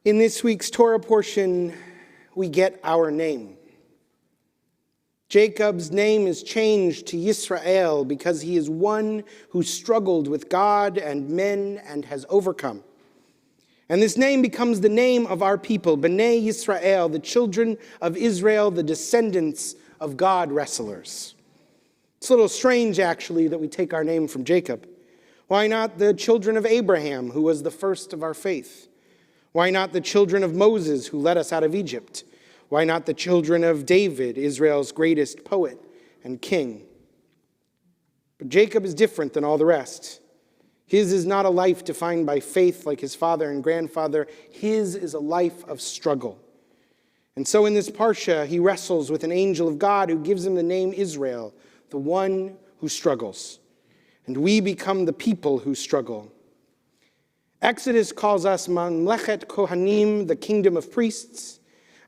In this week's Torah portion, we get our name. Jacob's name is changed to Yisrael because he is one who struggled with God and men and has overcome. And this name becomes the name of our people, B'nai Yisrael, the children of Israel, the descendants of God wrestlers. It's a little strange, actually, that we take our name from Jacob. Why not the children of Abraham, who was the first of our faith? Why not the children of Moses, who led us out of Egypt? Why not the children of David, Israel's greatest poet and king? But Jacob is different than all the rest. His is not a life defined by faith like his father and grandfather. His is a life of struggle. And so in this parsha, he wrestles with an angel of God who gives him the name Israel, the one who struggles. And we become the people who struggle. Exodus calls us Mamlechet Kohanim, the kingdom of priests.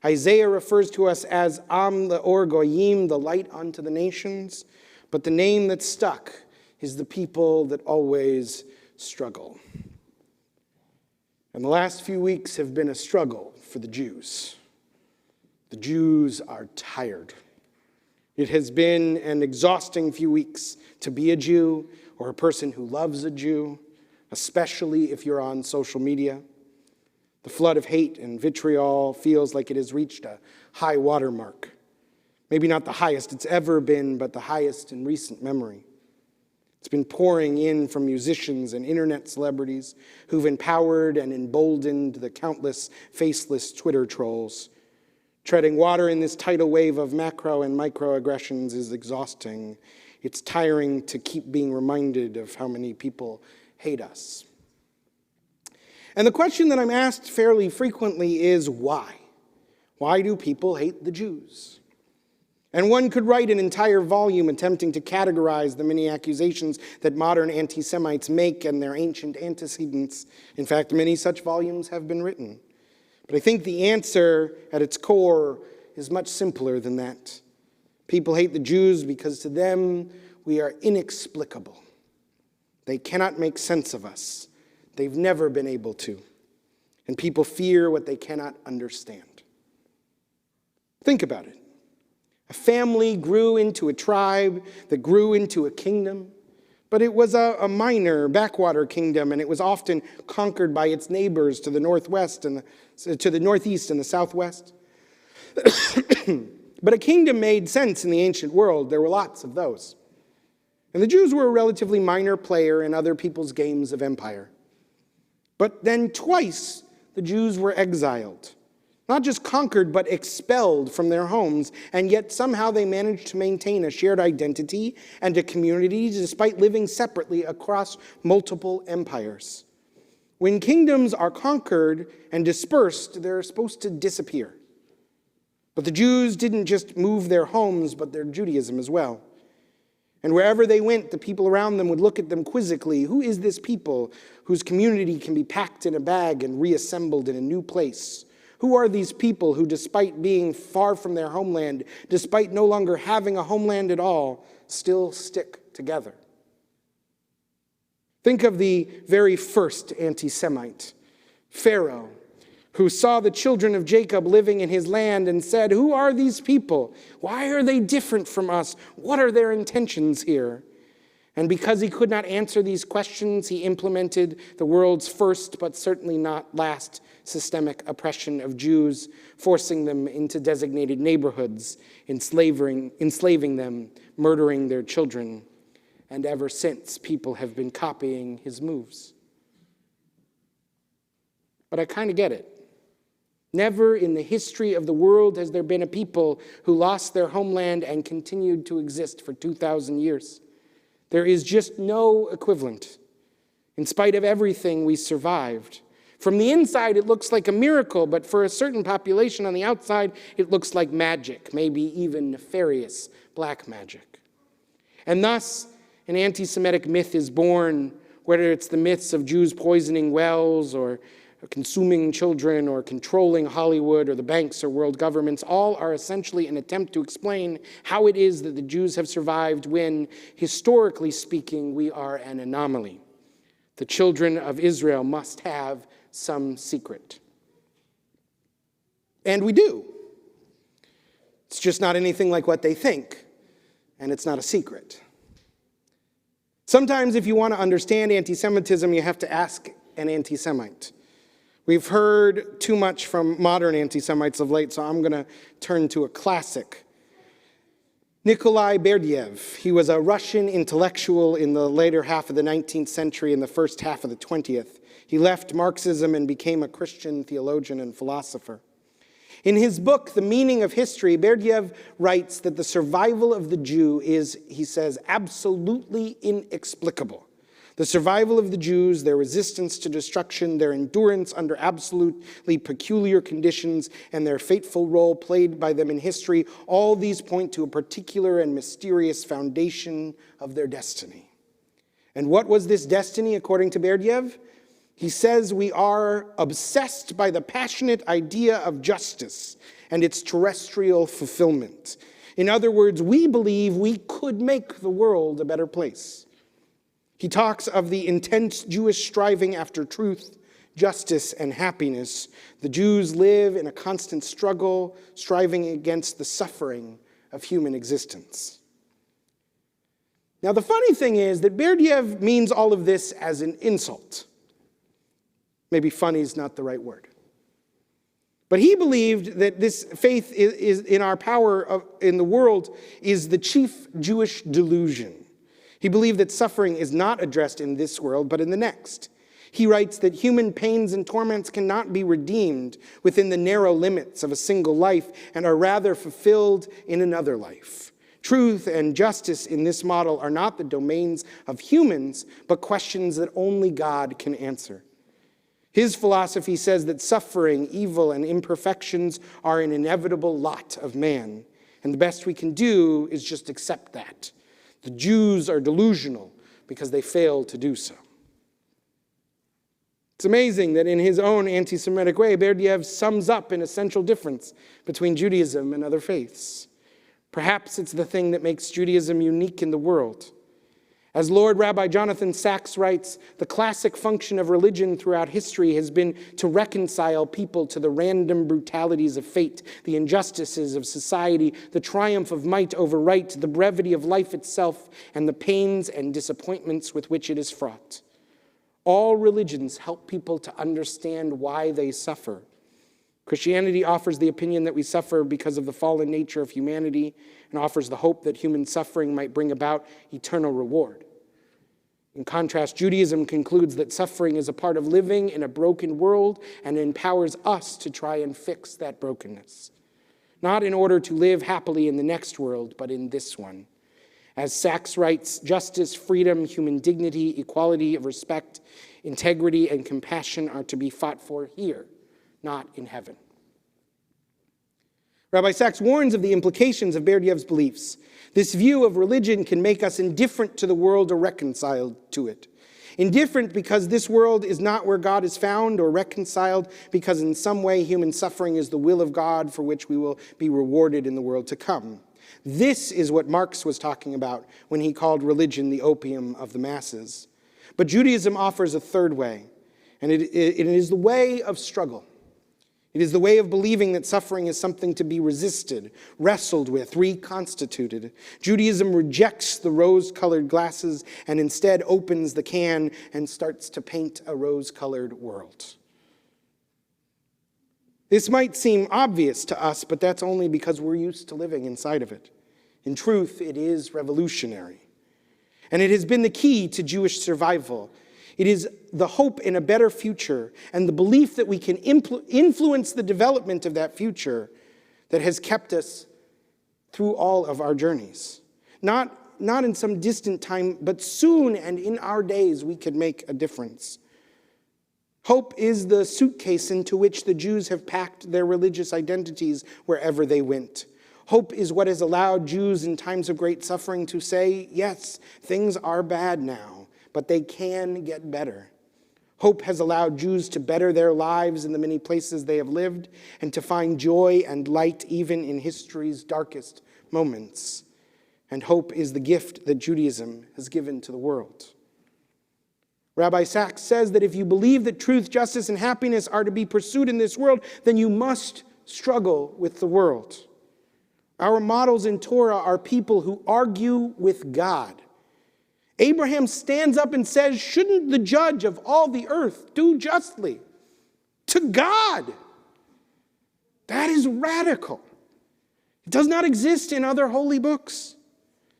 Isaiah refers to us as Am Leor Goyim, the light unto the nations. But the name that's stuck is the people that always struggle. And the last few weeks have been a struggle for the Jews. The Jews are tired. It has been an exhausting few weeks to be a Jew or a person who loves a Jew, especially if you're on social media. The flood of hate and vitriol feels like it has reached a high water mark. Maybe not the highest it's ever been, but the highest in recent memory. It's been pouring in from musicians and internet celebrities who've empowered and emboldened the countless faceless Twitter trolls. Treading water in this tidal wave of macro and microaggressions is exhausting. It's tiring to keep being reminded of how many people hate us. And the question that I'm asked fairly frequently is why? Why do people hate the Jews? And one could write an entire volume attempting to categorize the many accusations that modern anti-Semites make and their ancient antecedents. In fact, many such volumes have been written. But I think the answer at its core is much simpler than that. People hate the Jews because to them we are inexplicable. They cannot make sense of us. They've never been able to. And people fear what they cannot understand. Think about it. A family grew into a tribe that grew into a kingdom, but it was a minor backwater kingdom, and it was often conquered by its neighbors to the northwest and to the northeast and the southwest. But a kingdom made sense in the ancient world. There were lots of those. And the Jews were a relatively minor player in other people's games of empire. But then twice the Jews were exiled. Not just conquered, but expelled from their homes. And yet somehow they managed to maintain a shared identity and a community despite living separately across multiple empires. When kingdoms are conquered and dispersed, they're supposed to disappear. But the Jews didn't just move their homes, but their Judaism as well. And wherever they went, the people around them would look at them quizzically. Who is this people whose community can be packed in a bag and reassembled in a new place? Who are these people who, despite being far from their homeland, despite no longer having a homeland at all, still stick together? Think of the very first anti-Semite, Pharaoh, who saw the children of Jacob living in his land and said, "Who are these people? Why are they different from us? What are their intentions here?" And because he could not answer these questions, he implemented the world's first, but certainly not last, systemic oppression of Jews, forcing them into designated neighborhoods, enslaving them, murdering their children. And ever since, people have been copying his moves. But I kind of get it. Never in the history of the world has there been a people who lost their homeland and continued to exist for 2,000 years. There is just no equivalent. In spite of everything, we survived. From the inside, it looks like a miracle, but for a certain population on the outside, it looks like magic, maybe even nefarious black magic. And thus, an anti-Semitic myth is born, whether it's the myths of Jews poisoning wells or consuming children or controlling Hollywood or the banks or world governments. All are essentially an attempt to explain how it is that the Jews have survived when, historically speaking, we are an anomaly. The children of Israel must have some secret. And we do. It's just not anything like what they think, and it's not a secret. Sometimes if you want to understand anti-Semitism, you have to ask an anti-Semite. We've heard too much from modern anti-Semites of late, so I'm going to turn to a classic. Nikolai Berdyaev. He was a Russian intellectual in the later half of the 19th century and the first half of the 20th. He left Marxism and became a Christian theologian and philosopher. In his book, The Meaning of History, Berdyaev writes that the survival of the Jew is, he says, absolutely inexplicable. The survival of the Jews, their resistance to destruction, their endurance under absolutely peculiar conditions, and their fateful role played by them in history, all these point to a particular and mysterious foundation of their destiny. And what was this destiny, according to Berdyaev? He says we are obsessed by the passionate idea of justice and its terrestrial fulfillment. In other words, we believe we could make the world a better place. He talks of the intense Jewish striving after truth, justice, and happiness. The Jews live in a constant struggle, striving against the suffering of human existence. Now, the funny thing is that Berdyaev means all of this as an insult. Maybe funny is not the right word. But he believed that this faith is in our power in the world is the chief Jewish delusion. He believed that suffering is not addressed in this world, but in the next. He writes that human pains and torments cannot be redeemed within the narrow limits of a single life and are rather fulfilled in another life. Truth and justice in this model are not the domains of humans, but questions that only God can answer. His philosophy says that suffering, evil, and imperfections are an inevitable lot of man, and the best we can do is just accept that. The Jews are delusional because they fail to do so. It's amazing that in his own anti-Semitic way, Berdyaev sums up an essential difference between Judaism and other faiths. Perhaps it's the thing that makes Judaism unique in the world. As Lord Rabbi Jonathan Sacks writes, the classic function of religion throughout history has been to reconcile people to the random brutalities of fate, the injustices of society, the triumph of might over right, the brevity of life itself, and the pains and disappointments with which it is fraught. All religions help people to understand why they suffer. Christianity offers the opinion that we suffer because of the fallen nature of humanity and offers the hope that human suffering might bring about eternal reward. In contrast, Judaism concludes that suffering is a part of living in a broken world and empowers us to try and fix that brokenness. Not in order to live happily in the next world, but in this one. As Sacks writes, justice, freedom, human dignity, equality of respect, integrity, and compassion are to be fought for here, not in heaven. Rabbi Sacks warns of the implications of Berdyaev's beliefs. This view of religion can make us indifferent to the world or reconciled to it. Indifferent because this world is not where God is found, or reconciled because in some way human suffering is the will of God for which we will be rewarded in the world to come. This is what Marx was talking about when he called religion the opium of the masses. But Judaism offers a third way, and it is the way of struggle. It is the way of believing that suffering is something to be resisted, wrestled with, reconstituted. Judaism rejects the rose-colored glasses and instead opens the can and starts to paint a rose-colored world. This might seem obvious to us, but that's only because we're used to living inside of it. In truth, it is revolutionary. And it has been the key to Jewish survival. It is the hope in a better future and the belief that we can influence the development of that future that has kept us through all of our journeys. Not in some distant time, but soon and in our days we could make a difference. Hope is the suitcase into which the Jews have packed their religious identities wherever they went. Hope is what has allowed Jews in times of great suffering to say, yes, things are bad now, but they can get better. Hope has allowed Jews to better their lives in the many places they have lived and to find joy and light even in history's darkest moments. And hope is the gift that Judaism has given to the world. Rabbi Sacks says that if you believe that truth, justice, and happiness are to be pursued in this world, then you must struggle with the world. Our models in Torah are people who argue with God. Abraham stands up and says, shouldn't the judge of all the earth do justly? To God. That is radical. It does not exist in other holy books.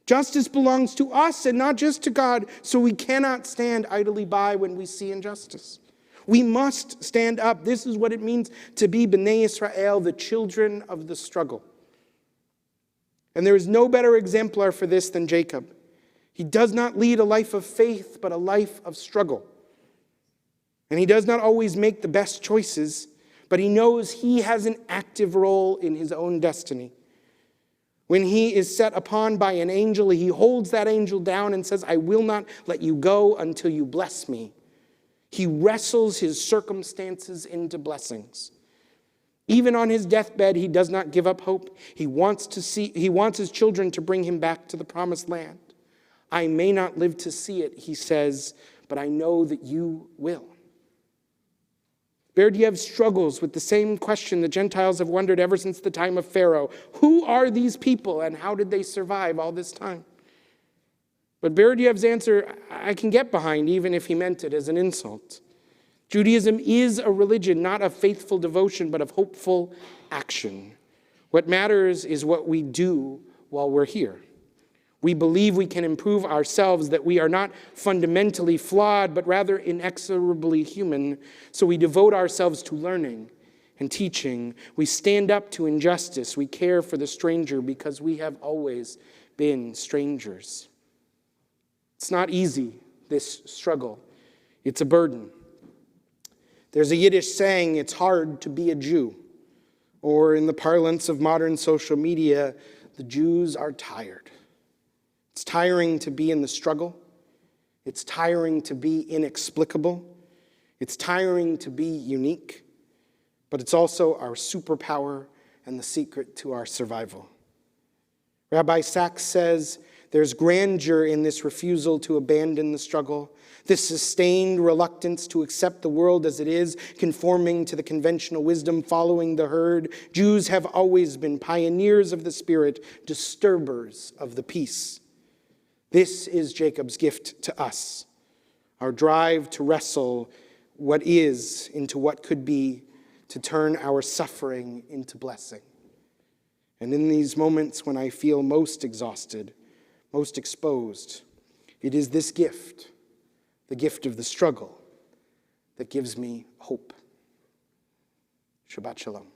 Justice belongs to us and not just to God, so we cannot stand idly by when we see injustice. We must stand up. This is what it means to be Bnei Israel, the children of the struggle. And there is no better exemplar for this than Jacob. He does not lead a life of faith, but a life of struggle. And he does not always make the best choices, but he knows he has an active role in his own destiny. When he is set upon by an angel, he holds that angel down and says, I will not let you go until you bless me. He wrestles his circumstances into blessings. Even on his deathbed, he does not give up hope. He wants his children to bring him back to the promised land. I may not live to see it, he says, but I know that you will. Berdiev struggles with the same question the Gentiles have wondered ever since the time of Pharaoh. Who are these people and how did they survive all this time? But Berdiev's answer I can get behind, even if he meant it as an insult. Judaism is a religion, not of faithful devotion, but of hopeful action. What matters is what we do while we're here. We believe we can improve ourselves, that we are not fundamentally flawed, but rather inexorably human. So we devote ourselves to learning and teaching. We stand up to injustice. We care for the stranger because we have always been strangers. It's not easy, this struggle. It's a burden. There's a Yiddish saying, it's hard to be a Jew. Or in the parlance of modern social media, the Jews are tired. It's tiring to be in the struggle. It's tiring to be inexplicable. It's tiring to be unique. But it's also our superpower and the secret to our survival. Rabbi Sachs says, there's grandeur in this refusal to abandon the struggle, this sustained reluctance to accept the world as it is, conforming to the conventional wisdom, following the herd. Jews have always been pioneers of the spirit, disturbers of the peace. This is Jacob's gift to us, our drive to wrestle what is into what could be, to turn our suffering into blessing. And in these moments when I feel most exhausted, most exposed, it is this gift, the gift of the struggle, that gives me hope. Shabbat Shalom.